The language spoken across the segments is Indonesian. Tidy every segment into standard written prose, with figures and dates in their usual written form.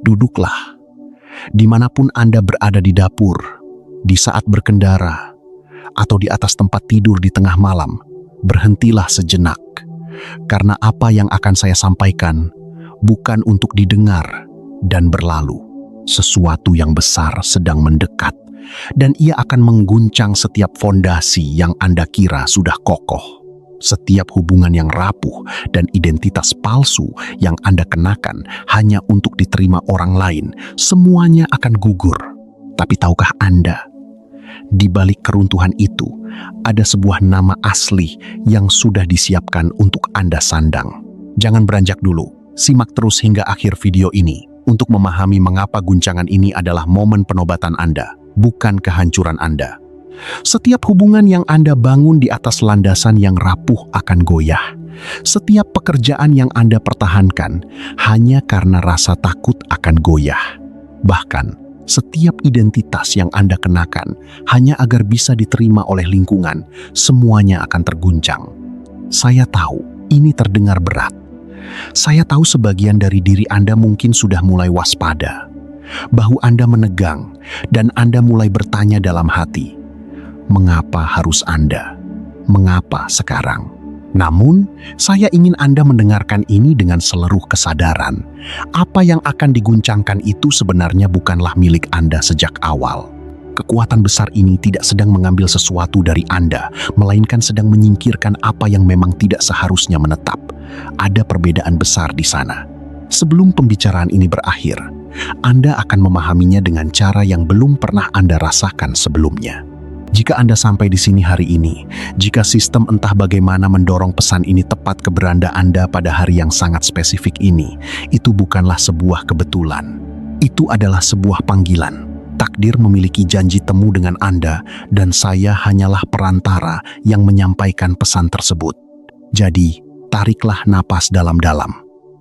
Duduklah. Dimanapun Anda berada di dapur, di saat berkendara, atau di atas tempat tidur di tengah malam, berhentilah sejenak. Karena apa yang akan saya sampaikan bukan untuk didengar dan berlalu. Sesuatu yang besar sedang mendekat, dan ia akan mengguncang setiap fondasi yang Anda kira sudah kokoh. Setiap hubungan yang rapuh dan identitas palsu yang Anda kenakan hanya untuk diterima orang lain, semuanya akan gugur. Tapi tahukah Anda, di balik keruntuhan itu, ada sebuah nama asli yang sudah disiapkan untuk Anda sandang. Jangan beranjak dulu, simak terus hingga akhir video ini untuk memahami mengapa guncangan ini adalah momen penobatan Anda, bukan kehancuran Anda. Setiap hubungan yang Anda bangun di atas landasan yang rapuh akan goyah. Setiap pekerjaan yang Anda pertahankan hanya karena rasa takut akan goyah. Bahkan, setiap identitas yang Anda kenakan hanya agar bisa diterima oleh lingkungan, semuanya akan terguncang. Saya tahu ini terdengar berat. Saya tahu sebagian dari diri Anda mungkin sudah mulai waspada. Bahu Anda menegang dan Anda mulai bertanya dalam hati, mengapa harus Anda? Mengapa sekarang? Namun, saya ingin Anda mendengarkan ini dengan seluruh kesadaran. Apa yang akan diguncangkan itu sebenarnya bukanlah milik Anda sejak awal. Kekuatan besar ini tidak sedang mengambil sesuatu dari Anda, melainkan sedang menyingkirkan apa yang memang tidak seharusnya menetap. Ada perbedaan besar di sana. Sebelum pembicaraan ini berakhir, Anda akan memahaminya dengan cara yang belum pernah Anda rasakan sebelumnya. Jika Anda sampai di sini hari ini, jika sistem entah bagaimana mendorong pesan ini tepat ke beranda Anda pada hari yang sangat spesifik ini, itu bukanlah sebuah kebetulan. Itu adalah sebuah panggilan. Takdir memiliki janji temu dengan Anda, dan saya hanyalah perantara yang menyampaikan pesan tersebut. Jadi, tariklah napas dalam-dalam.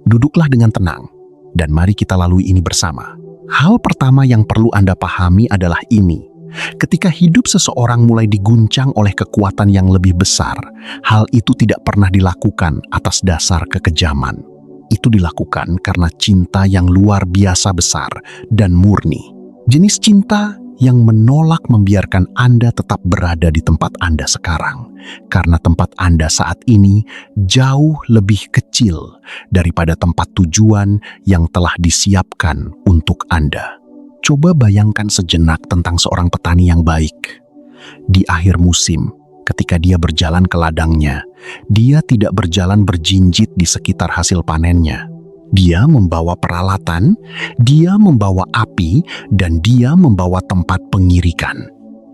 Duduklah dengan tenang, dan mari kita lalui ini bersama. Hal pertama yang perlu Anda pahami adalah ini. Ketika hidup seseorang mulai diguncang oleh kekuatan yang lebih besar, hal itu tidak pernah dilakukan atas dasar kekejaman. Itu dilakukan karena cinta yang luar biasa besar dan murni. Jenis cinta yang menolak membiarkan Anda tetap berada di tempat Anda sekarang, karena tempat Anda saat ini jauh lebih kecil daripada tempat tujuan yang telah disiapkan untuk Anda. Coba bayangkan sejenak tentang seorang petani yang baik. Di akhir musim, ketika dia berjalan ke ladangnya, dia tidak berjalan berjinjit di sekitar hasil panennya. Dia membawa peralatan, dia membawa api, dan dia membawa tempat pengirikan.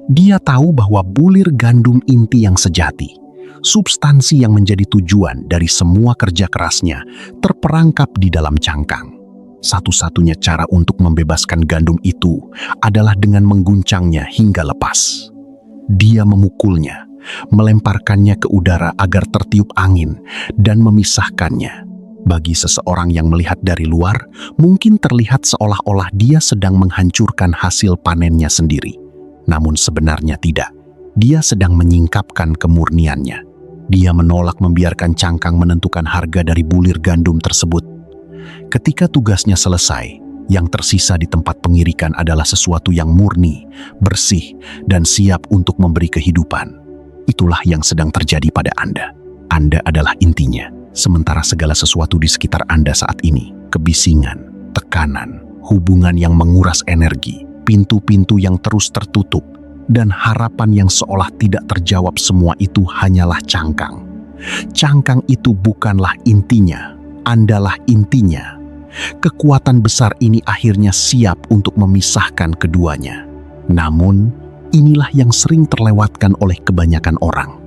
Dia tahu bahwa bulir gandum inti yang sejati, substansi yang menjadi tujuan dari semua kerja kerasnya, terperangkap di dalam cangkang. Satu-satunya cara untuk membebaskan gandum itu adalah dengan mengguncangnya hingga lepas. Dia memukulnya, melemparkannya ke udara agar tertiup angin, dan memisahkannya. Bagi seseorang yang melihat dari luar, mungkin terlihat seolah-olah dia sedang menghancurkan hasil panennya sendiri. Namun sebenarnya tidak. Dia sedang menyingkapkan kemurniannya. Dia menolak membiarkan cangkang menentukan harga dari bulir gandum tersebut. Ketika tugasnya selesai, yang tersisa di tempat pengirikan adalah sesuatu yang murni, bersih, dan siap untuk memberi kehidupan. Itulah yang sedang terjadi pada Anda. Anda adalah intinya, sementara segala sesuatu di sekitar Anda saat ini, kebisingan, tekanan, hubungan yang menguras energi, pintu-pintu yang terus tertutup, dan harapan yang seolah tidak terjawab, semua itu hanyalah cangkang. Cangkang itu bukanlah intinya, Andalah intinya. Kekuatan besar ini akhirnya siap untuk memisahkan keduanya. Namun, inilah yang sering terlewatkan oleh kebanyakan orang.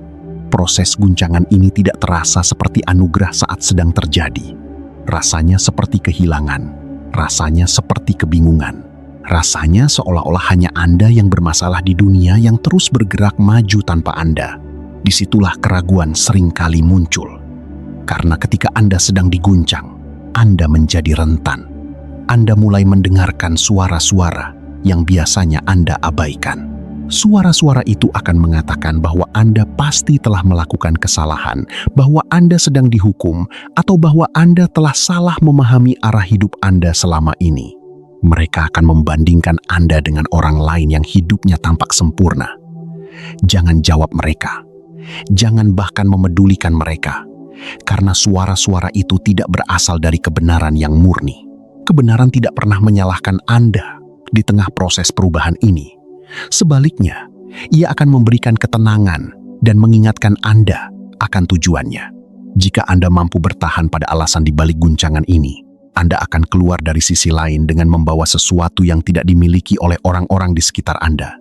Proses guncangan ini tidak terasa seperti anugerah saat sedang terjadi. Rasanya seperti kehilangan, rasanya seperti kebingungan. Rasanya seolah-olah hanya Anda yang bermasalah di dunia yang terus bergerak maju tanpa Anda. Disitulah keraguan seringkali muncul. Karena ketika Anda sedang diguncang, Anda menjadi rentan. Anda mulai mendengarkan suara-suara yang biasanya Anda abaikan. Suara-suara itu akan mengatakan bahwa Anda pasti telah melakukan kesalahan, bahwa Anda sedang dihukum, atau bahwa Anda telah salah memahami arah hidup Anda selama ini. Mereka akan membandingkan Anda dengan orang lain yang hidupnya tampak sempurna. Jangan jawab mereka. Jangan bahkan memedulikan mereka. Karena suara-suara itu tidak berasal dari kebenaran yang murni. Kebenaran tidak pernah menyalahkan Anda di tengah proses perubahan ini. Sebaliknya, ia akan memberikan ketenangan dan mengingatkan Anda akan tujuannya. Jika Anda mampu bertahan pada alasan di balik guncangan ini, Anda akan keluar dari sisi lain dengan membawa sesuatu yang tidak dimiliki oleh orang-orang di sekitar Anda.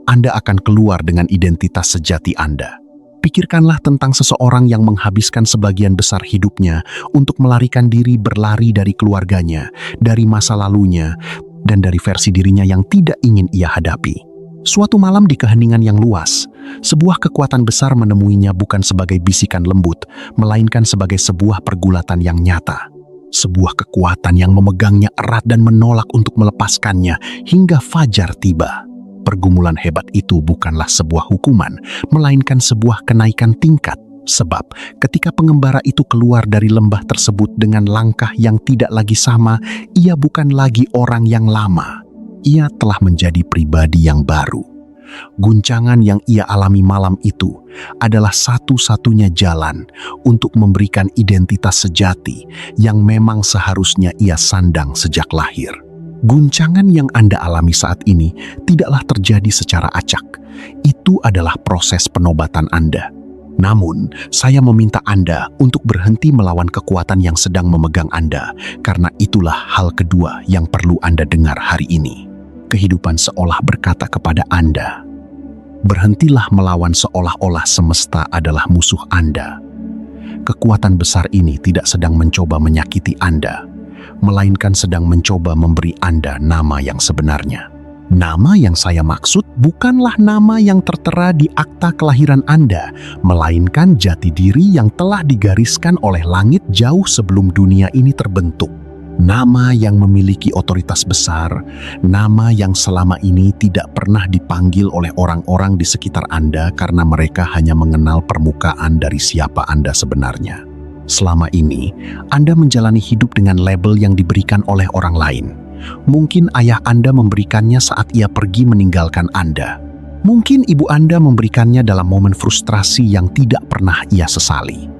Anda akan keluar dengan identitas sejati Anda. Pikirkanlah tentang seseorang yang menghabiskan sebagian besar hidupnya untuk melarikan diri berlari dari keluarganya, dari masa lalunya, dan dari versi dirinya yang tidak ingin ia hadapi. Suatu malam di keheningan yang luas, sebuah kekuatan besar menemuinya bukan sebagai bisikan lembut, melainkan sebagai sebuah pergulatan yang nyata. Sebuah kekuatan yang memegangnya erat dan menolak untuk melepaskannya hingga fajar tiba. Pergumulan hebat itu bukanlah sebuah hukuman, melainkan sebuah kenaikan tingkat. Sebab ketika pengembara itu keluar dari lembah tersebut dengan langkah yang tidak lagi sama, ia bukan lagi orang yang lama. Ia telah menjadi pribadi yang baru. Guncangan yang ia alami malam itu adalah satu-satunya jalan untuk memberikan identitas sejati yang memang seharusnya ia sandang sejak lahir. Guncangan yang Anda alami saat ini tidaklah terjadi secara acak. Itu adalah proses penobatan Anda. Namun, saya meminta Anda untuk berhenti melawan kekuatan yang sedang memegang Anda, karena itulah hal kedua yang perlu Anda dengar hari ini. Kehidupan seolah berkata kepada Anda, berhentilah melawan seolah-olah semesta adalah musuh Anda. Kekuatan besar ini tidak sedang mencoba menyakiti Anda, melainkan sedang mencoba memberi Anda nama yang sebenarnya. Nama yang saya maksud bukanlah nama yang tertera di akta kelahiran Anda, melainkan jati diri yang telah digariskan oleh langit jauh sebelum dunia ini terbentuk. Nama yang memiliki otoritas besar, nama yang selama ini tidak pernah dipanggil oleh orang-orang di sekitar Anda karena mereka hanya mengenal permukaan dari siapa Anda sebenarnya. Selama ini, Anda menjalani hidup dengan label yang diberikan oleh orang lain. Mungkin ayah Anda memberikannya saat ia pergi meninggalkan Anda. Mungkin ibu Anda memberikannya dalam momen frustrasi yang tidak pernah ia sesali.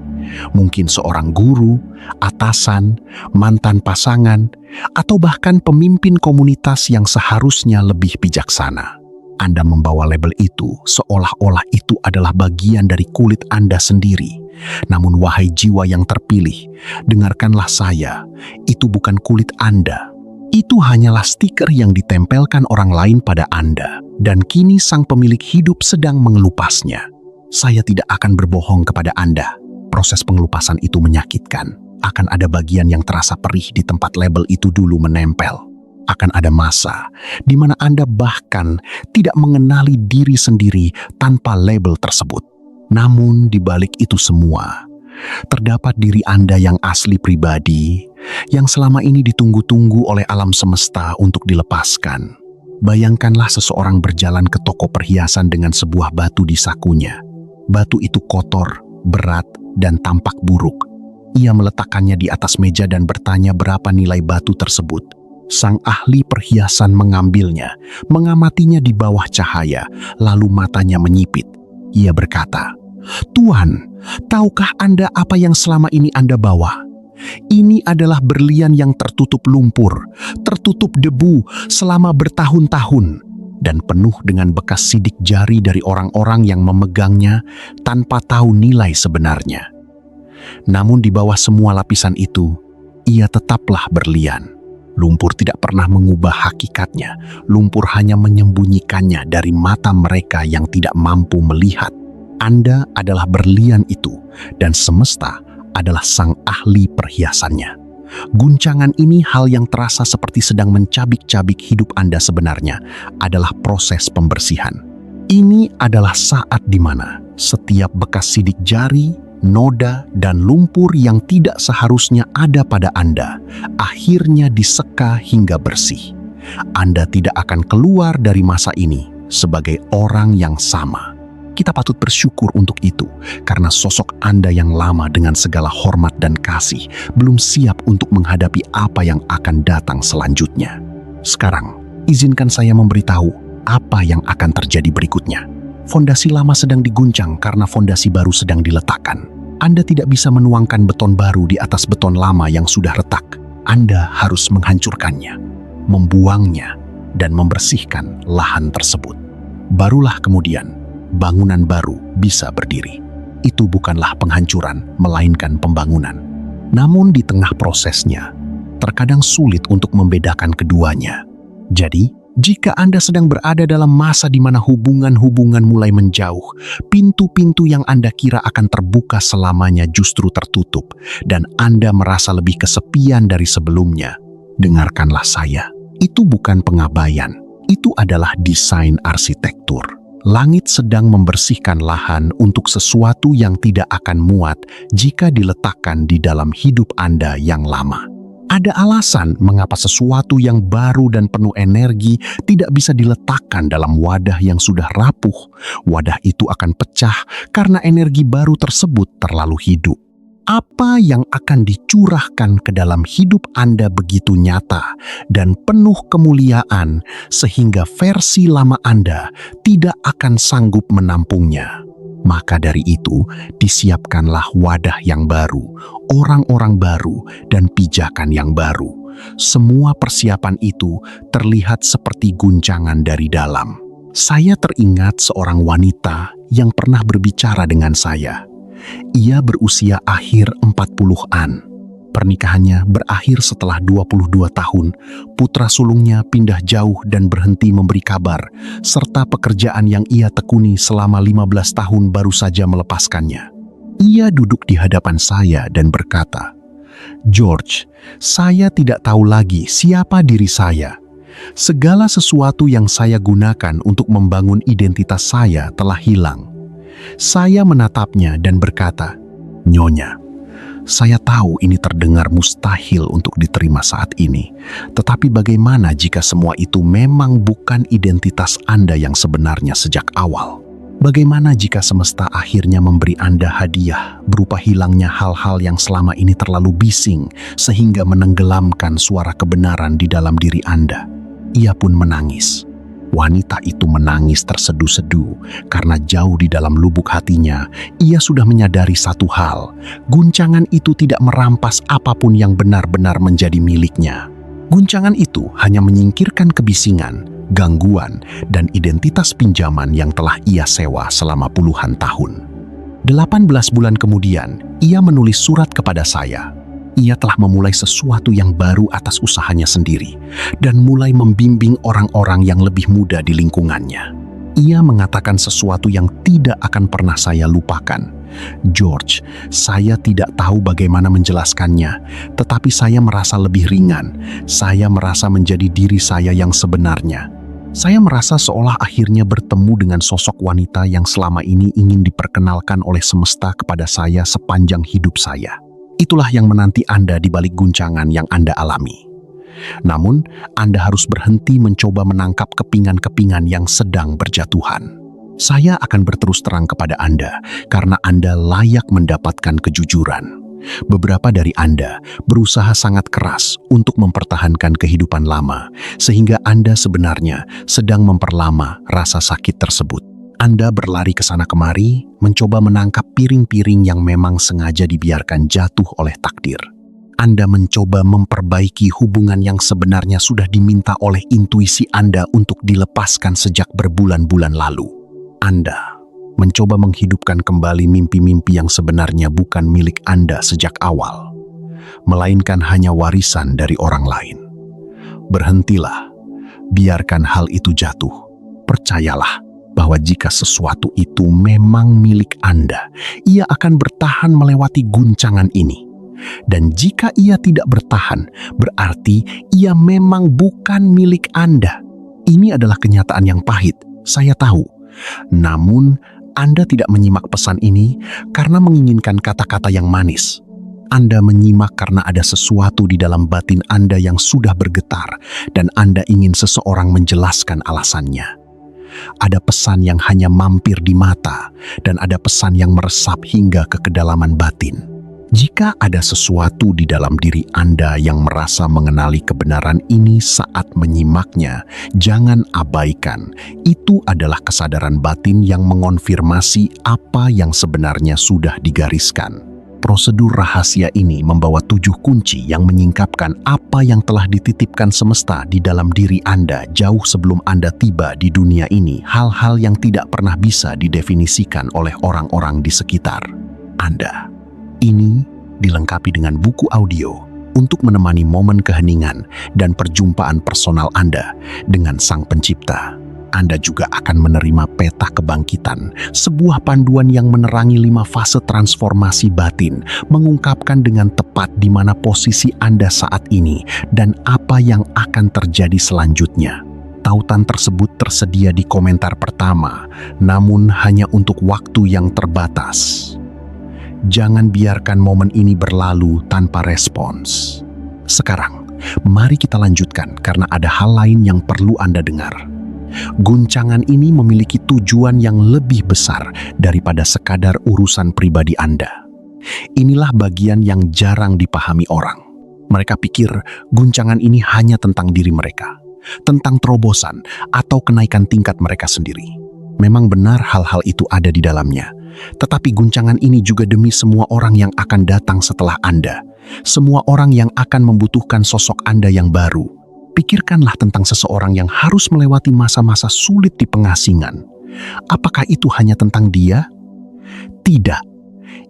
Mungkin seorang guru, atasan, mantan pasangan, atau bahkan pemimpin komunitas yang seharusnya lebih bijaksana. Anda membawa label itu seolah-olah itu adalah bagian dari kulit Anda sendiri. Namun wahai jiwa yang terpilih, dengarkanlah saya, itu bukan kulit Anda. Itu hanyalah stiker yang ditempelkan orang lain pada Anda, dan kini sang pemilik hidup sedang mengelupasnya. Saya tidak akan berbohong kepada Anda. Proses pengelupasan itu menyakitkan. Akan ada bagian yang terasa perih di tempat label itu dulu menempel. Akan ada masa di mana Anda bahkan tidak mengenali diri sendiri tanpa label tersebut. Namun di balik itu semua, terdapat diri Anda yang asli pribadi, yang selama ini ditunggu-tunggu oleh alam semesta untuk dilepaskan. Bayangkanlah seseorang berjalan ke toko perhiasan dengan sebuah batu di sakunya. Batu itu kotor, berat, dan tampak buruk. Ia meletakkannya di atas meja dan bertanya berapa nilai batu tersebut. Sang ahli perhiasan mengambilnya, mengamatinya di bawah cahaya, lalu matanya menyipit. Ia berkata, "Tuan, tahukah Anda apa yang selama ini Anda bawa? Ini adalah berlian yang tertutup lumpur, tertutup debu selama bertahun-tahun, dan penuh dengan bekas sidik jari dari orang-orang yang memegangnya tanpa tahu nilai sebenarnya. Namun di bawah semua lapisan itu, ia tetaplah berlian. Lumpur tidak pernah mengubah hakikatnya, lumpur hanya menyembunyikannya dari mata mereka yang tidak mampu melihat. Anda adalah berlian itu, dan semesta adalah sang ahli perhiasannya. Guncangan ini hal yang terasa seperti sedang mencabik-cabik hidup Anda sebenarnya adalah proses pembersihan. Ini adalah saat di mana setiap bekas sidik jari, noda, dan lumpur yang tidak seharusnya ada pada Anda akhirnya diseka hingga bersih. Anda tidak akan keluar dari masa ini sebagai orang yang sama. Kita patut bersyukur untuk itu, karena sosok Anda yang lama dengan segala hormat dan kasih belum siap untuk menghadapi apa yang akan datang selanjutnya. Sekarang, izinkan saya memberitahu apa yang akan terjadi berikutnya. Fondasi lama sedang diguncang karena fondasi baru sedang diletakkan. Anda tidak bisa menuangkan beton baru di atas beton lama yang sudah retak. Anda harus menghancurkannya, membuangnya, dan membersihkan lahan tersebut. Barulah kemudian bangunan baru bisa berdiri. Itu bukanlah penghancuran, melainkan pembangunan. Namun di tengah prosesnya, terkadang sulit untuk membedakan keduanya. Jadi, jika Anda sedang berada dalam masa di mana hubungan-hubungan mulai menjauh, pintu-pintu yang Anda kira akan terbuka selamanya justru tertutup, dan Anda merasa lebih kesepian dari sebelumnya, dengarkanlah saya. Itu bukan pengabaian, itu adalah desain arsitektur. Langit sedang membersihkan lahan untuk sesuatu yang tidak akan muat jika diletakkan di dalam hidup Anda yang lama. Ada alasan mengapa sesuatu yang baru dan penuh energi tidak bisa diletakkan dalam wadah yang sudah rapuh. Wadah itu akan pecah karena energi baru tersebut terlalu hidup. Apa yang akan dicurahkan ke dalam hidup Anda begitu nyata dan penuh kemuliaan sehingga versi lama Anda tidak akan sanggup menampungnya. Maka dari itu, disiapkanlah wadah yang baru, orang-orang baru, dan pijakan yang baru. Semua persiapan itu terlihat seperti guncangan dari dalam. Saya teringat seorang wanita yang pernah berbicara dengan saya. Ia berusia akhir 40-an. Pernikahannya berakhir setelah 22 tahun. Putra sulungnya pindah jauh dan berhenti memberi kabar, serta pekerjaan yang ia tekuni selama 15 tahun baru saja melepaskannya. Ia duduk di hadapan saya dan berkata, "George, saya tidak tahu lagi siapa diri saya. Segala sesuatu yang saya gunakan untuk membangun identitas saya telah hilang." Saya menatapnya dan berkata, "Nyonya, saya tahu ini terdengar mustahil untuk diterima saat ini, tetapi bagaimana jika semua itu memang bukan identitas Anda yang sebenarnya sejak awal? Bagaimana jika semesta akhirnya memberi Anda hadiah berupa hilangnya hal-hal yang selama ini terlalu bising sehingga menenggelamkan suara kebenaran di dalam diri Anda?" Ia pun menangis. Wanita itu menangis terseduh-seduh karena jauh di dalam lubuk hatinya, ia sudah menyadari satu hal, guncangan itu tidak merampas apapun yang benar-benar menjadi miliknya. Guncangan itu hanya menyingkirkan kebisingan, gangguan, dan identitas pinjaman yang telah ia sewa selama puluhan tahun. 18 bulan kemudian, ia menulis surat kepada saya. Ia telah memulai sesuatu yang baru atas usahanya sendiri dan mulai membimbing orang-orang yang lebih muda di lingkungannya. Ia mengatakan sesuatu yang tidak akan pernah saya lupakan. "George, saya tidak tahu bagaimana menjelaskannya, tetapi saya merasa lebih ringan. Saya merasa menjadi diri saya yang sebenarnya. Saya merasa seolah akhirnya bertemu dengan sosok wanita yang selama ini ingin diperkenalkan oleh semesta kepada saya sepanjang hidup saya." Itulah yang menanti Anda di balik guncangan yang Anda alami. Namun, Anda harus berhenti mencoba menangkap kepingan-kepingan yang sedang berjatuhan. Saya akan berterus terang kepada Anda karena Anda layak mendapatkan kejujuran. Beberapa dari Anda berusaha sangat keras untuk mempertahankan kehidupan lama, sehingga Anda sebenarnya sedang memperlama rasa sakit tersebut. Anda berlari ke sana kemari, mencoba menangkap piring-piring yang memang sengaja dibiarkan jatuh oleh takdir. Anda mencoba memperbaiki hubungan yang sebenarnya sudah diminta oleh intuisi Anda untuk dilepaskan sejak berbulan-bulan lalu. Anda mencoba menghidupkan kembali mimpi-mimpi yang sebenarnya bukan milik Anda sejak awal, melainkan hanya warisan dari orang lain. Berhentilah, biarkan hal itu jatuh. Percayalah bahwa jika sesuatu itu memang milik Anda, ia akan bertahan melewati guncangan ini. Dan jika ia tidak bertahan, berarti ia memang bukan milik Anda. Ini adalah kenyataan yang pahit, saya tahu. Namun, Anda tidak menyimak pesan ini karena menginginkan kata-kata yang manis. Anda menyimak karena ada sesuatu di dalam batin Anda yang sudah bergetar, dan Anda ingin seseorang menjelaskan alasannya. Ada pesan yang hanya mampir di mata, dan ada pesan yang meresap hingga ke kedalaman batin. Jika ada sesuatu di dalam diri Anda yang merasa mengenali kebenaran ini saat menyimaknya, jangan abaikan. Itu adalah kesadaran batin yang mengonfirmasi apa yang sebenarnya sudah digariskan. Prosedur rahasia ini membawa 7 kunci yang menyingkapkan apa yang telah dititipkan semesta di dalam diri Anda jauh sebelum Anda tiba di dunia ini, hal-hal yang tidak pernah bisa didefinisikan oleh orang-orang di sekitar Anda. Ini dilengkapi dengan buku audio untuk menemani momen keheningan dan perjumpaan personal Anda dengan Sang Pencipta. Anda juga akan menerima peta kebangkitan, sebuah panduan yang menerangi 5 fase transformasi batin, mengungkapkan dengan tepat di mana posisi Anda saat ini dan apa yang akan terjadi selanjutnya. Tautan tersebut tersedia di komentar pertama, namun hanya untuk waktu yang terbatas. Jangan biarkan momen ini berlalu tanpa respons. Sekarang, mari kita lanjutkan karena ada hal lain yang perlu Anda dengar. Guncangan ini memiliki tujuan yang lebih besar daripada sekadar urusan pribadi Anda. Inilah bagian yang jarang dipahami orang. Mereka pikir guncangan ini hanya tentang diri mereka, tentang terobosan atau kenaikan tingkat mereka sendiri. Memang benar hal-hal itu ada di dalamnya. Tetapi guncangan ini juga demi semua orang yang akan datang setelah Anda. Semua orang yang akan membutuhkan sosok Anda yang baru. Pikirkanlah tentang seseorang yang harus melewati masa-masa sulit di pengasingan. Apakah itu hanya tentang dia? Tidak.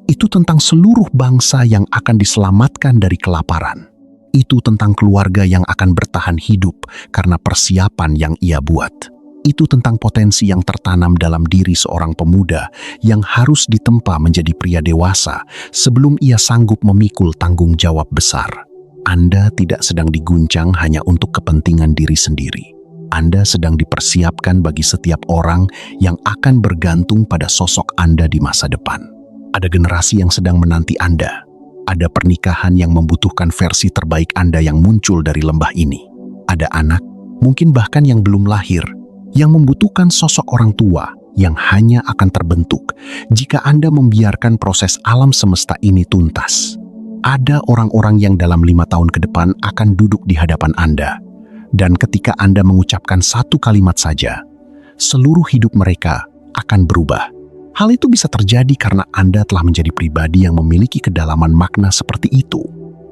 Itu tentang seluruh bangsa yang akan diselamatkan dari kelaparan. Itu tentang keluarga yang akan bertahan hidup karena persiapan yang ia buat. Itu tentang potensi yang tertanam dalam diri seorang pemuda yang harus ditempa menjadi pria dewasa sebelum ia sanggup memikul tanggung jawab besar. Anda tidak sedang diguncang hanya untuk kepentingan diri sendiri. Anda sedang dipersiapkan bagi setiap orang yang akan bergantung pada sosok Anda di masa depan. Ada generasi yang sedang menanti Anda. Ada pernikahan yang membutuhkan versi terbaik Anda yang muncul dari lembah ini. Ada anak, mungkin bahkan yang belum lahir, yang membutuhkan sosok orang tua yang hanya akan terbentuk jika Anda membiarkan proses alam semesta ini tuntas. Ada orang-orang yang dalam 5 tahun ke depan akan duduk di hadapan Anda, dan ketika Anda mengucapkan satu kalimat saja, seluruh hidup mereka akan berubah. Hal itu bisa terjadi karena Anda telah menjadi pribadi yang memiliki kedalaman makna seperti itu.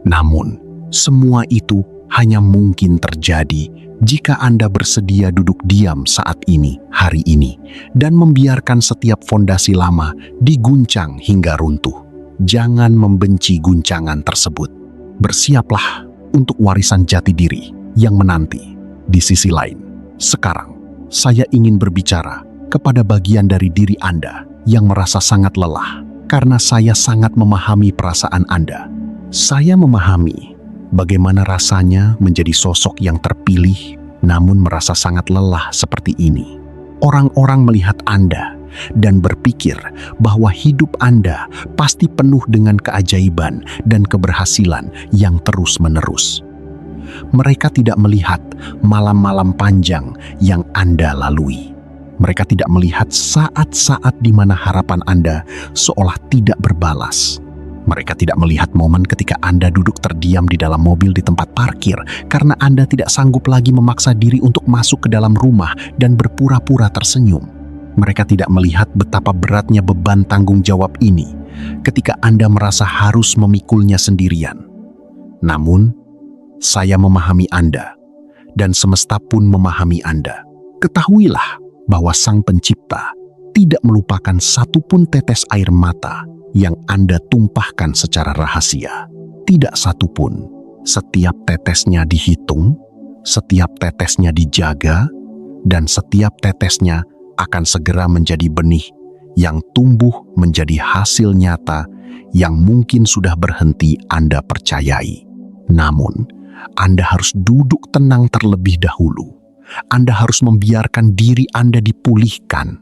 Namun, semua itu hanya mungkin terjadi jika Anda bersedia duduk diam saat ini, hari ini, dan membiarkan setiap fondasi lama diguncang hingga runtuh. Jangan membenci guncangan tersebut. Bersiaplah untuk warisan jati diri yang menanti. Di sisi lain, sekarang saya ingin berbicara kepada bagian dari diri Anda yang merasa sangat lelah karena saya sangat memahami perasaan Anda. Saya memahami bagaimana rasanya menjadi sosok yang terpilih namun merasa sangat lelah seperti ini. Orang-orang melihat Anda dan berpikir bahwa hidup Anda pasti penuh dengan keajaiban dan keberhasilan yang terus-menerus. Mereka tidak melihat malam-malam panjang yang Anda lalui. Mereka tidak melihat saat-saat di mana harapan Anda seolah tidak berbalas. Mereka tidak melihat momen ketika Anda duduk terdiam di dalam mobil di tempat parkir karena Anda tidak sanggup lagi memaksa diri untuk masuk ke dalam rumah dan berpura-pura tersenyum. Mereka tidak melihat betapa beratnya beban tanggung jawab ini ketika Anda merasa harus memikulnya sendirian. Namun, saya memahami Anda dan semesta pun memahami Anda. Ketahuilah bahwa Sang Pencipta tidak melupakan satupun tetes air mata yang Anda tumpahkan secara rahasia. Tidak satupun. Setiap tetesnya dihitung, setiap tetesnya dijaga, dan setiap tetesnya akan segera menjadi benih yang tumbuh menjadi hasil nyata yang mungkin sudah berhenti Anda percayai. Namun, Anda harus duduk tenang terlebih dahulu. Anda harus membiarkan diri Anda dipulihkan.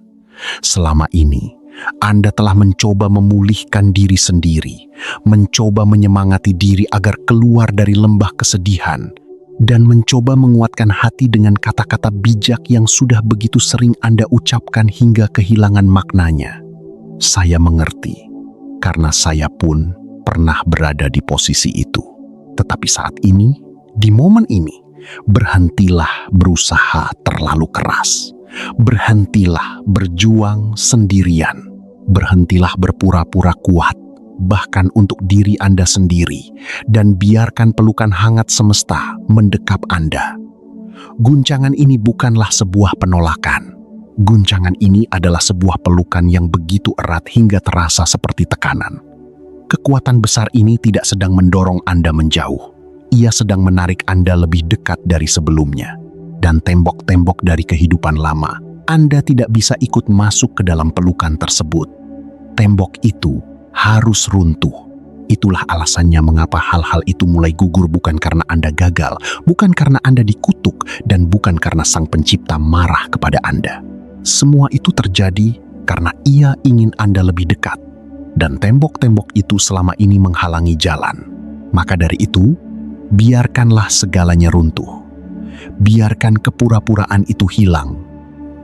Selama ini, Anda telah mencoba memulihkan diri sendiri, mencoba menyemangati diri agar keluar dari lembah kesedihan, dan mencoba menguatkan hati dengan kata-kata bijak yang sudah begitu sering Anda ucapkan hingga kehilangan maknanya. Saya mengerti, karena saya pun pernah berada di posisi itu. Tetapi saat ini, di momen ini, berhentilah berusaha terlalu keras. Berhentilah berjuang sendirian. Berhentilah berpura-pura kuat, bahkan untuk diri Anda sendiri, dan biarkan pelukan hangat semesta mendekap Anda. Guncangan ini bukanlah sebuah penolakan. Guncangan ini adalah sebuah pelukan yang begitu erat hingga terasa seperti tekanan. Kekuatan besar ini tidak sedang mendorong Anda menjauh. Ia sedang menarik Anda lebih dekat dari sebelumnya. Dan tembok-tembok dari kehidupan lama, Anda tidak bisa ikut masuk ke dalam pelukan tersebut. Tembok itu harus runtuh. Itulah alasannya mengapa hal-hal itu mulai gugur, bukan karena Anda gagal, bukan karena Anda dikutuk, dan bukan karena Sang Pencipta marah kepada Anda. Semua itu terjadi karena Ia ingin Anda lebih dekat, dan tembok-tembok itu selama ini menghalangi jalan. Maka dari itu, biarkanlah segalanya runtuh. Biarkan kepura-puraan itu hilang.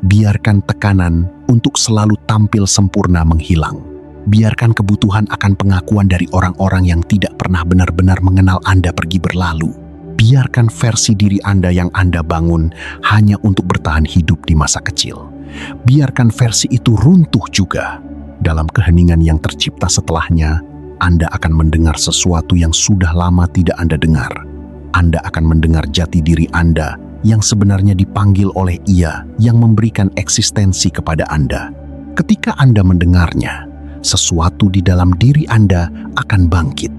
Biarkan tekanan untuk selalu tampil sempurna menghilang. Biarkan kebutuhan akan pengakuan dari orang-orang yang tidak pernah benar-benar mengenal Anda pergi berlalu. Biarkan versi diri Anda yang Anda bangun hanya untuk bertahan hidup di masa kecil. Biarkan versi itu runtuh juga. Dalam keheningan yang tercipta setelahnya, Anda akan mendengar sesuatu yang sudah lama tidak Anda dengar. Anda akan mendengar jati diri Anda yang sebenarnya dipanggil oleh Ia yang memberikan eksistensi kepada Anda. Ketika Anda mendengarnya, sesuatu di dalam diri Anda akan bangkit.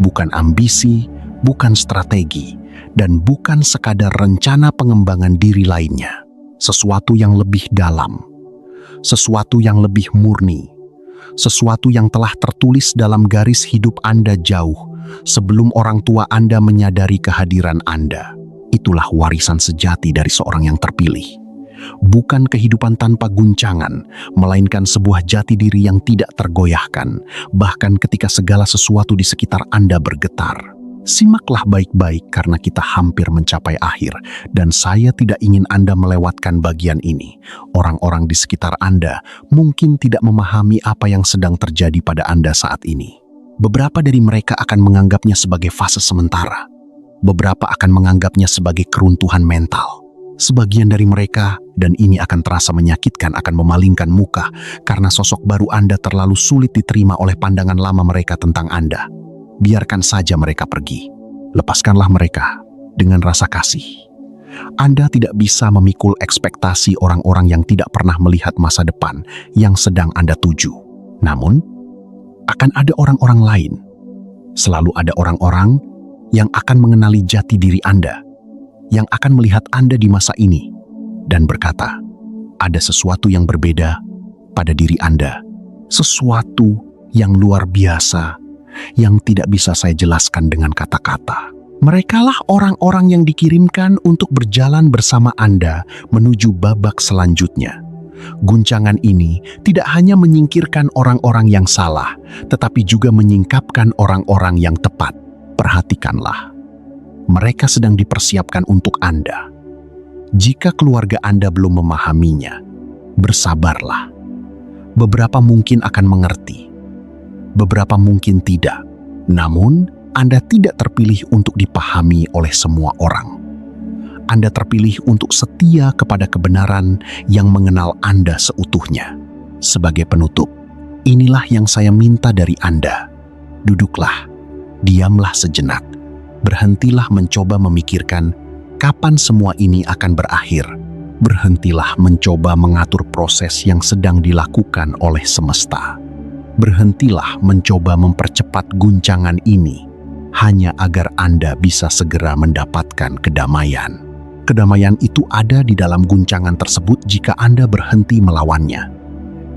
Bukan ambisi, bukan strategi, dan bukan sekadar rencana pengembangan diri lainnya. Sesuatu yang lebih dalam, sesuatu yang lebih murni, sesuatu yang telah tertulis dalam garis hidup Anda jauh sebelum orang tua Anda menyadari kehadiran Anda. Itulah warisan sejati dari seorang yang terpilih. Bukan kehidupan tanpa guncangan, melainkan sebuah jati diri yang tidak tergoyahkan, bahkan ketika segala sesuatu di sekitar Anda bergetar. Simaklah baik-baik karena kita hampir mencapai akhir, dan saya tidak ingin Anda melewatkan bagian ini. Orang-orang di sekitar Anda mungkin tidak memahami apa yang sedang terjadi pada Anda saat ini. Beberapa dari mereka akan menganggapnya sebagai fase sementara. Beberapa akan menganggapnya sebagai keruntuhan mental. Sebagian dari mereka, dan ini akan terasa menyakitkan, akan memalingkan muka karena sosok baru Anda terlalu sulit diterima oleh pandangan lama mereka tentang Anda. Biarkan saja mereka pergi. Lepaskanlah mereka dengan rasa kasih. Anda tidak bisa memikul ekspektasi orang-orang yang tidak pernah melihat masa depan yang sedang Anda tuju. Namun, akan ada orang-orang lain. Selalu ada orang-orang yang akan mengenali jati diri Anda, yang akan melihat Anda di masa ini, dan berkata, ada sesuatu yang berbeda pada diri Anda. Sesuatu yang luar biasa, yang tidak bisa saya jelaskan dengan kata-kata. Merekalah orang-orang yang dikirimkan untuk berjalan bersama Anda menuju babak selanjutnya. Guncangan ini tidak hanya menyingkirkan orang-orang yang salah, tetapi juga menyingkapkan orang-orang yang tepat. Perhatikanlah, mereka sedang dipersiapkan untuk Anda. Jika keluarga Anda belum memahaminya, bersabarlah. Beberapa mungkin akan mengerti, beberapa mungkin tidak. Namun, Anda tidak terpilih untuk dipahami oleh semua orang. Anda terpilih untuk setia kepada kebenaran yang mengenal Anda seutuhnya. Sebagai penutup, inilah yang saya minta dari Anda. Duduklah, diamlah sejenak. Berhentilah mencoba memikirkan kapan semua ini akan berakhir. Berhentilah mencoba mengatur proses yang sedang dilakukan oleh semesta. Berhentilah mencoba mempercepat guncangan ini hanya agar Anda bisa segera mendapatkan kedamaian. Kedamaian itu ada di dalam guncangan tersebut jika Anda berhenti melawannya.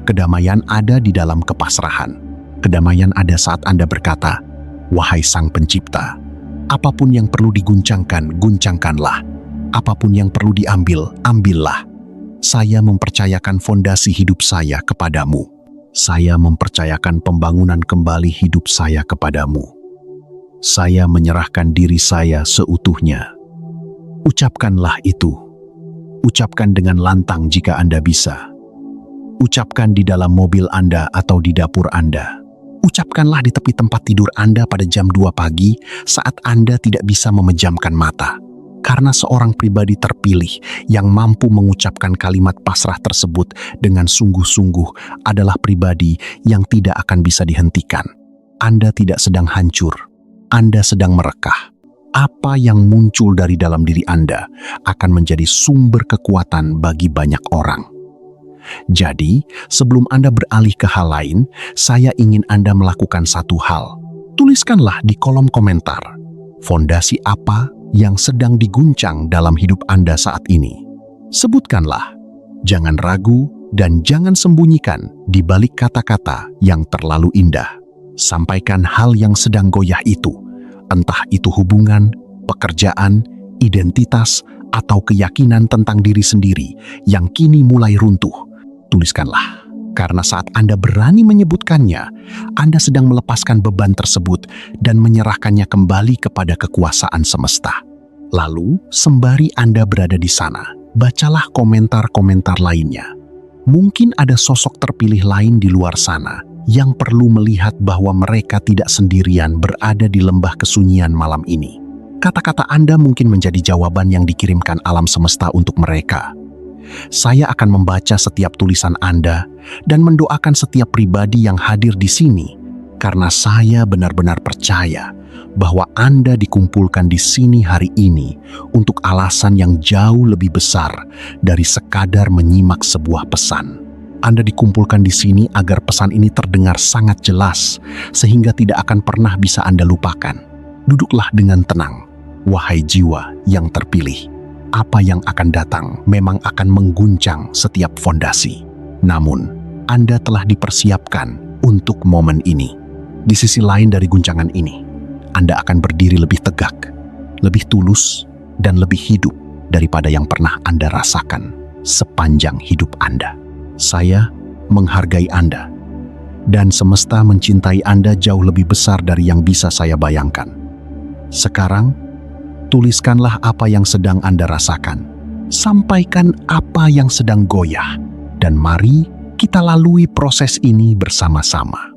Kedamaian ada di dalam kepasrahan. Kedamaian ada saat Anda berkata, "Wahai Sang Pencipta, apapun yang perlu diguncangkan, guncangkanlah. Apapun yang perlu diambil, ambillah. Saya mempercayakan fondasi hidup saya kepadamu. Saya mempercayakan pembangunan kembali hidup saya kepadamu. Saya menyerahkan diri saya seutuhnya." Ucapkanlah itu. Ucapkan dengan lantang jika Anda bisa. Ucapkan di dalam mobil Anda atau di dapur Anda. Ucapkanlah di tepi tempat tidur Anda pada jam 2 pagi saat Anda tidak bisa memejamkan mata. Karena seorang pribadi terpilih yang mampu mengucapkan kalimat pasrah tersebut dengan sungguh-sungguh adalah pribadi yang tidak akan bisa dihentikan. Anda tidak sedang hancur, Anda sedang merekah. Apa yang muncul dari dalam diri Anda akan menjadi sumber kekuatan bagi banyak orang. Jadi, sebelum Anda beralih ke hal lain, saya ingin Anda melakukan satu hal. Tuliskanlah di kolom komentar, fondasi apa yang sedang diguncang dalam hidup Anda saat ini. Sebutkanlah, jangan ragu dan jangan sembunyikan di balik kata-kata yang terlalu indah. Sampaikan hal yang sedang goyah itu, entah itu hubungan, pekerjaan, identitas, atau keyakinan tentang diri sendiri yang kini mulai runtuh. Tuliskanlah, karena saat Anda berani menyebutkannya, Anda sedang melepaskan beban tersebut dan menyerahkannya kembali kepada kekuasaan semesta. Lalu, sembari Anda berada di sana, bacalah komentar-komentar lainnya. Mungkin ada sosok terpilih lain di luar sana yang perlu melihat bahwa mereka tidak sendirian berada di lembah kesunyian malam ini. Kata-kata Anda mungkin menjadi jawaban yang dikirimkan alam semesta untuk mereka. Saya akan membaca setiap tulisan Anda dan mendoakan setiap pribadi yang hadir di sini, karena saya benar-benar percaya bahwa Anda dikumpulkan di sini hari ini untuk alasan yang jauh lebih besar dari sekadar menyimak sebuah pesan. Anda dikumpulkan di sini agar pesan ini terdengar sangat jelas, sehingga tidak akan pernah bisa Anda lupakan. Duduklah dengan tenang, wahai jiwa yang terpilih. Apa yang akan datang memang akan mengguncang setiap fondasi. Namun, Anda telah dipersiapkan untuk momen ini. Di sisi lain dari guncangan ini, Anda akan berdiri lebih tegak, lebih tulus, dan lebih hidup daripada yang pernah Anda rasakan sepanjang hidup Anda. Saya menghargai Anda, dan semesta mencintai Anda jauh lebih besar dari yang bisa saya bayangkan. Sekarang, tuliskanlah apa yang sedang Anda rasakan. Sampaikan apa yang sedang goyah. Dan mari kita lalui proses ini bersama-sama.